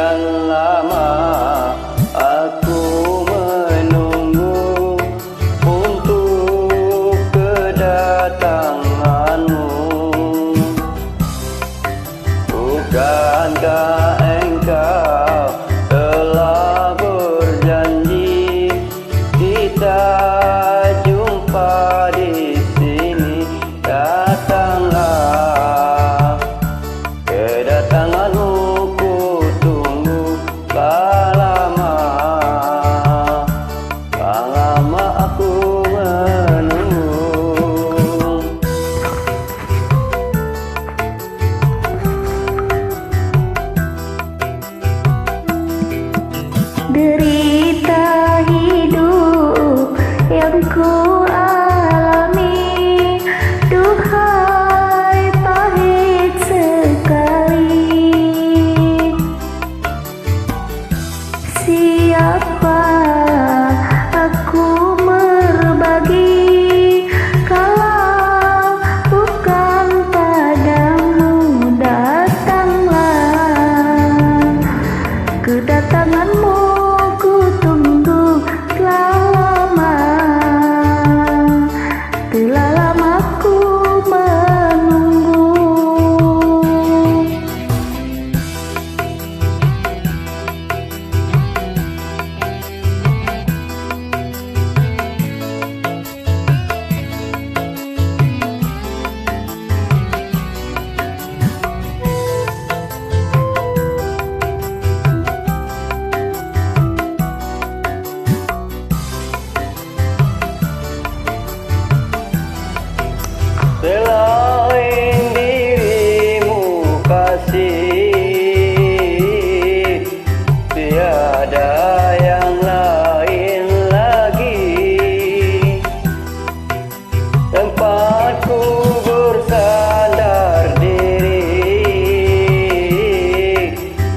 Sekian lama aku menunggu untuk kedatanganmu. Bukankah engkau telah berjanji kita jumpa di sini? Datanglah, kedatanganmu ku tunggu. Lama aku menunggu. Derita hidup yang ku alami, duhai pahit sekali. Siapa aku berbagi kalau bukan padamu? Datanglah, kedatanganmu ku tunggu. Telah lama ku menunggu. Selain dirimu kasih, tiada yang lain lagi. Tempatku bersandar diri,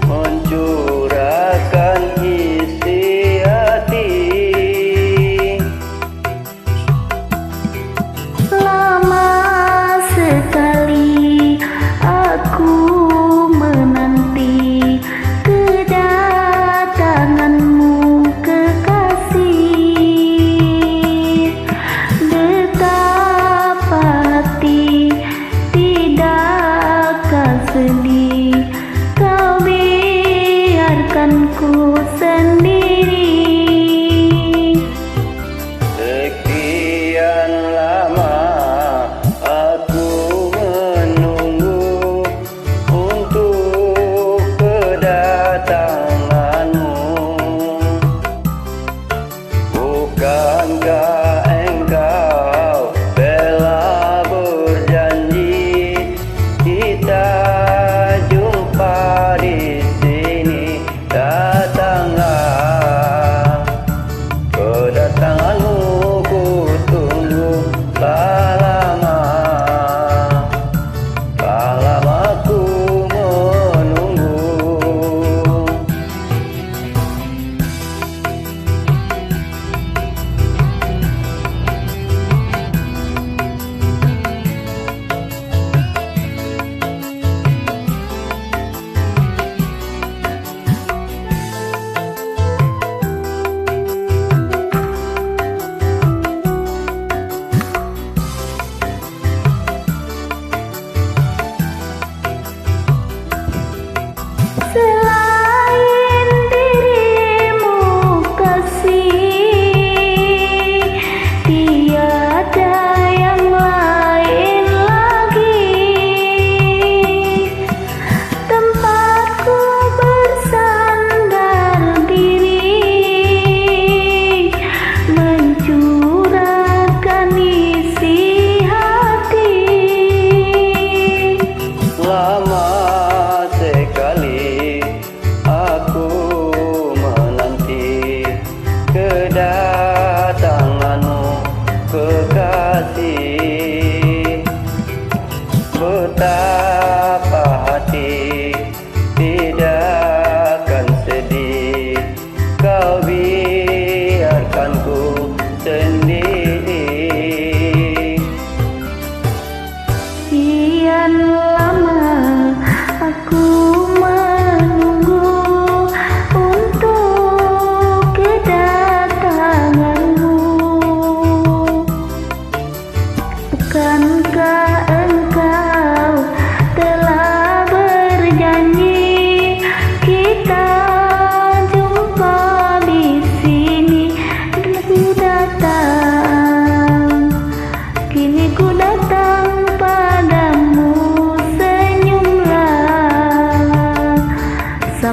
mencurahkan isi hati. Lama sekali aku menanti kedatanganmu, kekasih. Betapa hati tidak akan sedih, kau biarkan ku sendiri. Sekian lama aku menunggu untuk kedatanganmu. Bukankah engkau telah berjanji kita jumpa di sini? Datanglah, kedatanganmu ku tunggu. Lama aku menunggu. Selain dirimu kasih, tiada yang lain lagi. Tempatku bersandar diri, mencurahkan isi hati. Lama sekali aku menanti kedatanganmu, kekasih. Betapa hati tidak akan sedih, kau biarkan ku sendiri. Sekian lama aku menunggu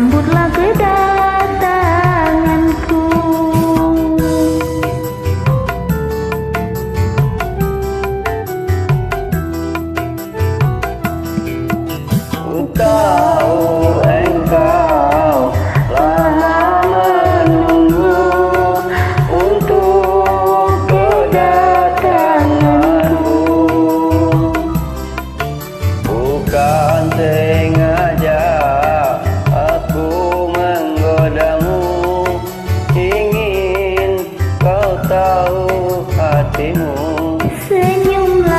sambutlah kedatanganku. Ku tahu engkau lama menunggu untuk kedatanganku. Bukan sengaja aku menggodamu, ingin kau tahu hatimu. Senyumlah,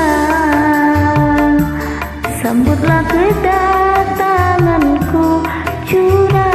sambutlah kedatanganku, curah